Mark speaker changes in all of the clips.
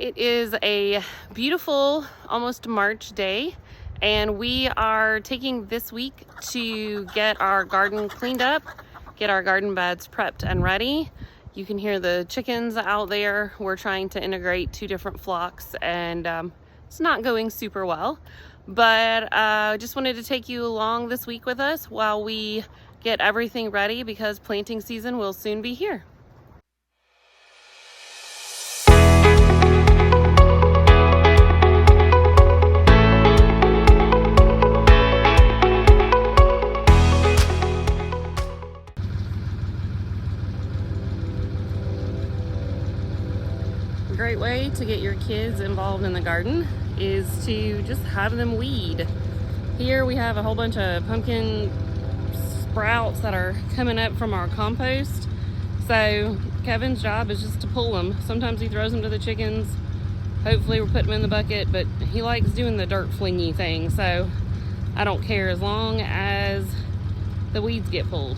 Speaker 1: It is a beautiful, almost March day, and we are taking this week to get our garden cleaned up, get our garden beds prepped and ready. You can hear the chickens out there. We're trying to integrate two different flocks, and it's not going super well. But I just wanted to take you along this week with us while we get everything ready, because planting season will soon be here. A great way to get your kids involved in the garden is to just have them weed. Here we have a whole bunch of pumpkin sprouts that are coming up from our compost. So Kevin's job is just to pull them. Sometimes he throws them to the chickens. Hopefully we're putting them in the bucket, but he likes doing the dirt flingy thing. So I don't care as long as the weeds get pulled.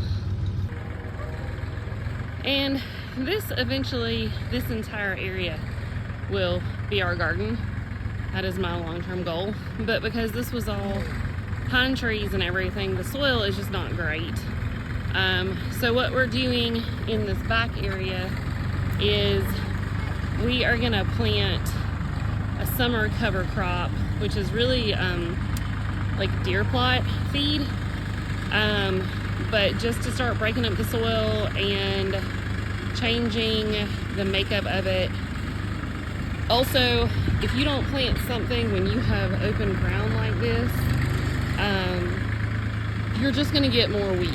Speaker 1: And this entire area will be our garden. That is my long-term goal. But because this was all pine trees and everything, the soil is just not great. So what we're doing in this back area is we are gonna plant a summer cover crop, which is really like deer plot feed. But just to start breaking up the soil and changing the makeup of it. Also, if you don't plant something when you have open ground like this, you're just going to get more weeds.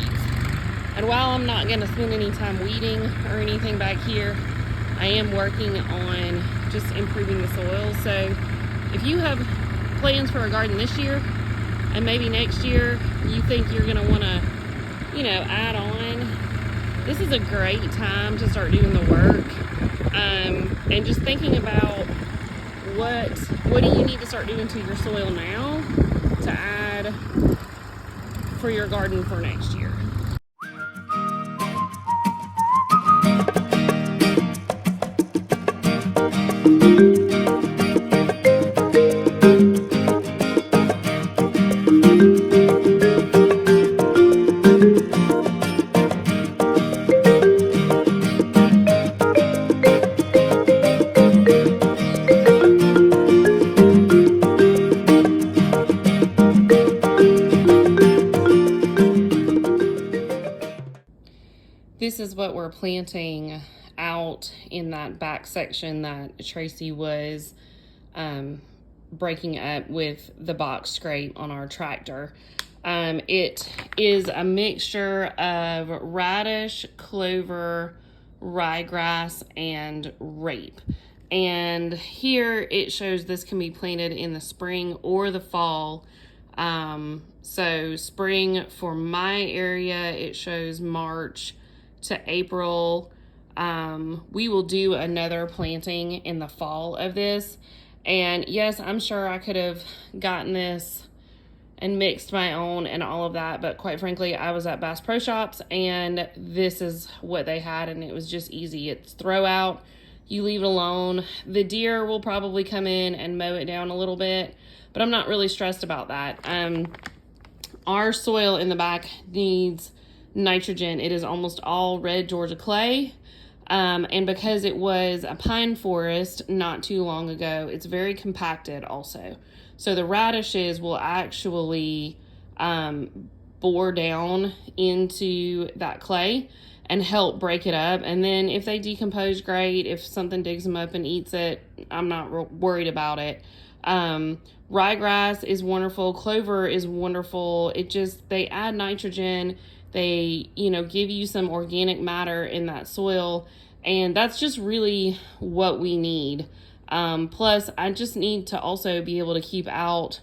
Speaker 1: And while I'm not going to spend any time weeding or anything back here, I am working on just improving the soil. So if you have plans for a garden this year, and maybe next year you think you're going to want to, add on, this is a great time to start doing the work, and just thinking about what do you need to start doing to your soil now to add for your garden for next year. This is what we're planting out in that back section that Tracy was breaking up with the box scrape on our tractor. It is a mixture of radish, clover, ryegrass, and rape. And here it shows this can be planted in the spring or the fall. So spring for my area, it shows March to April. We will do another planting in the fall of this. And yes, I'm sure I could have gotten this and mixed my own and all of that, but quite frankly, I was at Bass Pro Shops and this is what they had, and it was just easy. It's throw out, you leave it alone. The deer will probably come in and mow it down a little bit, but I'm not really stressed about that. Our soil in the back needs nitrogen. It is almost all red Georgia clay, and because it was a pine forest not too long ago, it's very compacted also. So the radishes will actually bore down into that clay and help break it up. And then if they decompose, great. If something digs them up and eats it, I'm not worried about it. Ryegrass is wonderful. Clover is wonderful. They add nitrogen. They, give you some organic matter in that soil, and that's just really what we need. Plus, I just need to also be able to keep out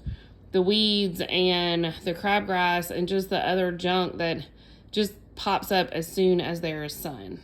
Speaker 1: the weeds and the crabgrass and just the other junk that just pops up as soon as there is sun.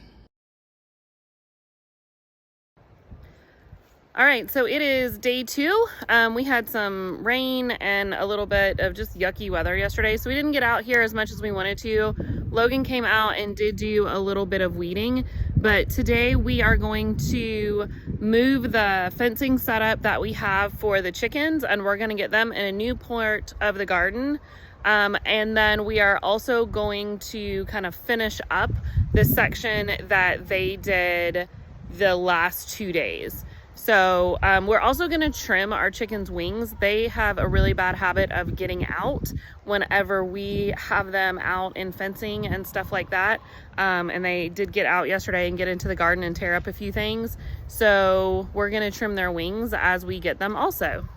Speaker 1: All right, so it is day 2. We had some rain and a little bit of just yucky weather yesterday, so we didn't get out here as much as we wanted to. Logan came out and did do a little bit of weeding, but today we are going to move the fencing setup that we have for the chickens, and we're gonna get them in a new part of the garden. And then we are also going to kind of finish up this section that they did the last 2 days. So we're also going to trim our chickens' wings. They have a really bad habit of getting out whenever we have them out in fencing and stuff like that. And they did get out yesterday and get into the garden and tear up a few things. So we're going to trim their wings as we get them also.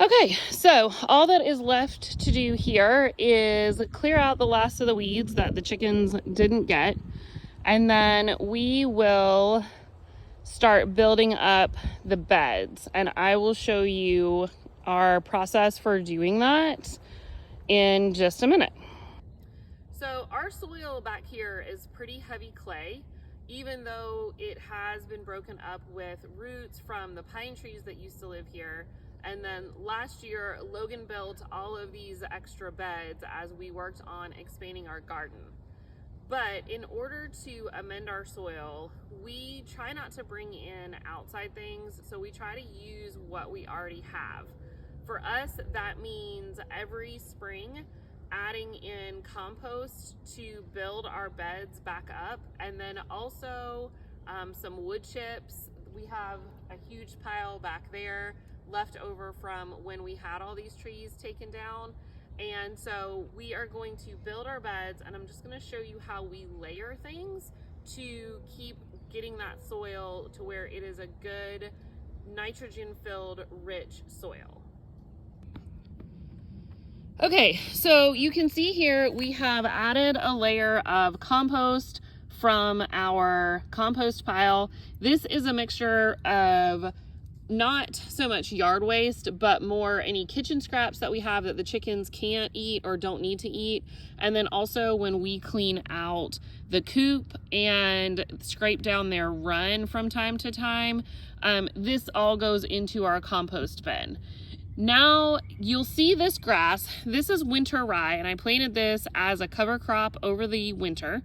Speaker 1: Okay, so all that is left to do here is clear out the last of the weeds that the chickens didn't get, and then we will start building up the beds, and I will show you our process for doing that in just a minute. So our soil back here is pretty heavy clay, even though it has been broken up with roots from the pine trees that used to live here. And then last year, Logan built all of these extra beds as we worked on expanding our garden. But in order to amend our soil, we try not to bring in outside things, so we try to use what we already have. For us, that means every spring adding in compost to build our beds back up, and then also some wood chips. We have a huge pile back there left over from when we had all these trees taken down. And so we are going to build our beds, and I'm just going to show you how we layer things to keep getting that soil to where it is a good nitrogen filled rich soil. Okay, so you can see here we have added a layer of compost from our compost pile. This is a mixture of not so much yard waste, but more any kitchen scraps that we have that the chickens can't eat or don't need to eat. And then also when we clean out the coop and scrape down their run from time to time, this all goes into our compost bin. Now you'll see this grass. This is winter rye, and I planted this as a cover crop over the winter.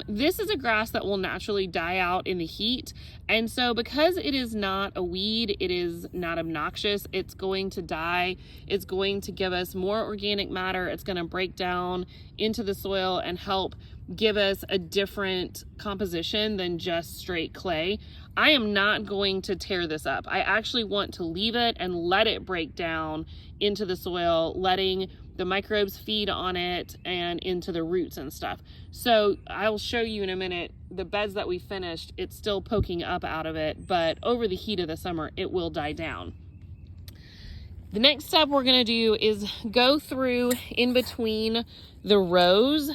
Speaker 1: This is a grass that will naturally die out in the heat, and so because it is not a weed, it is not obnoxious, it's going to die. It's going to give us more organic matter. It's going to break down into the soil and help give us a different composition than just straight clay. I am not going to tear this up. I actually want to leave it and let it break down into the soil, letting the microbes feed on it and into the roots and stuff. So I'll show you in a minute the beds that we finished. It's still poking up out of it, but over the heat of the summer, it will die down. The next step we're gonna do is go through in between the rows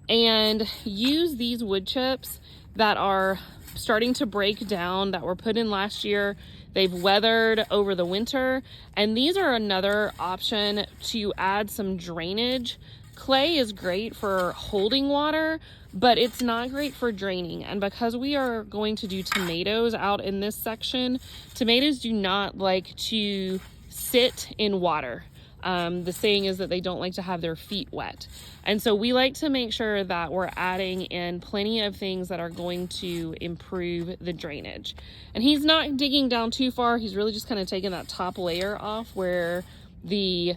Speaker 1: and use these wood chips that are starting to break down, that were put in last year. They've weathered over the winter, and these are another option to add some drainage. Clay is great for holding water, but it's not great for draining. And because we are going to do tomatoes out in this section, tomatoes do not like to sit in water. The saying is that they don't like to have their feet wet. And so we like to make sure that we're adding in plenty of things that are going to improve the drainage. And he's not digging down too far. He's really just kind of taking that top layer off where the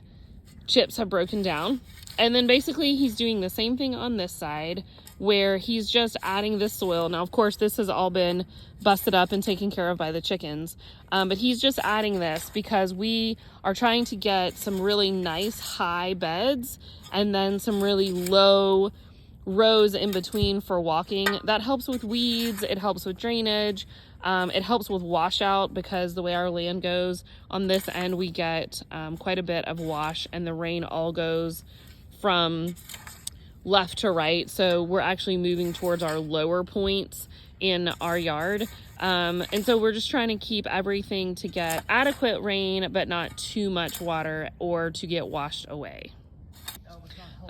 Speaker 1: chips have broken down. And then basically he's doing the same thing on this side where he's just adding this soil. Now, of course, this has all been busted up and taken care of by the chickens. But he's just adding this because we are trying to get some really nice high beds and then some really low rows in between for walking. That helps with weeds. It helps with drainage. It helps with washout because the way our land goes on this end, we get quite a bit of wash, and the rain all goes from left to right. So we're actually moving towards our lower points in our yard. And so we're just trying to keep everything to get adequate rain, but not too much water or to get washed away.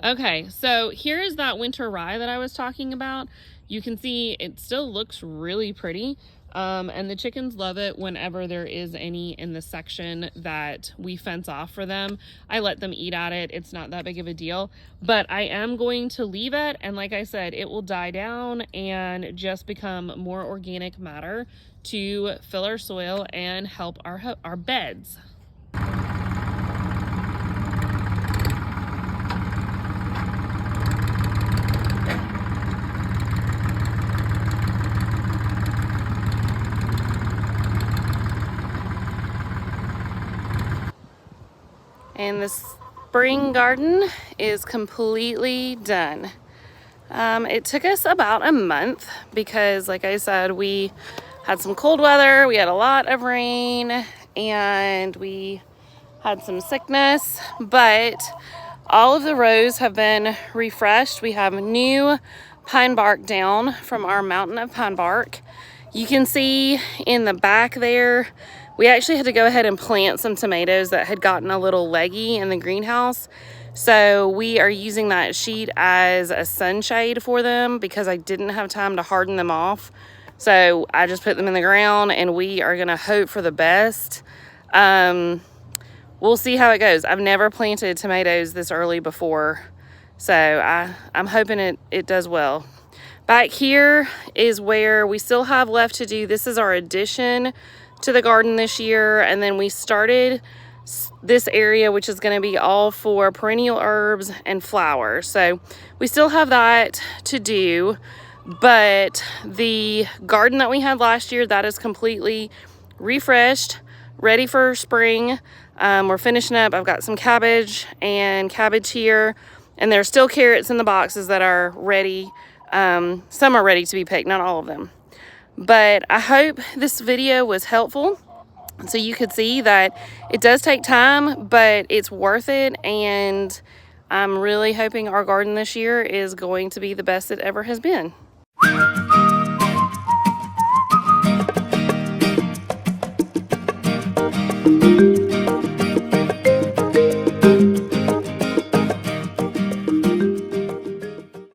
Speaker 1: Okay, so here is that winter rye that I was talking about. You can see it still looks really pretty. And the chickens love it whenever there is any in the section that we fence off for them. I let them eat at it. It's not that big of a deal, but I am going to leave it. And like I said, it will die down and just become more organic matter to fill our soil and help our beds. And the spring garden is completely done. It took us about a month because, like I said, we had some cold weather, we had a lot of rain, and we had some sickness, but all of the rows have been refreshed. We have new pine bark down from our mountain of pine bark. You can see in the back there, we actually had to go ahead and plant some tomatoes that had gotten a little leggy in the greenhouse. So we are using that sheet as a sunshade for them because I didn't have time to harden them off. So I just put them in the ground, and we are gonna hope for the best. We'll see how it goes. I've never planted tomatoes this early before, so I'm hoping it does well. Back here is where we still have left to do. This is our addition to the garden this year, and then we started this area, which is going to be all for perennial herbs and flowers. So we still have that to do, but the garden that we had last year, that is completely refreshed, ready for spring. We're finishing up. I've got some cabbage and cabbage here, and there's still carrots in the boxes that are ready. Some are ready to be picked, not all of them. But I hope this video was helpful, so you could see that it does take time, but it's worth it. And I'm really hoping our garden this year is going to be the best it ever has been.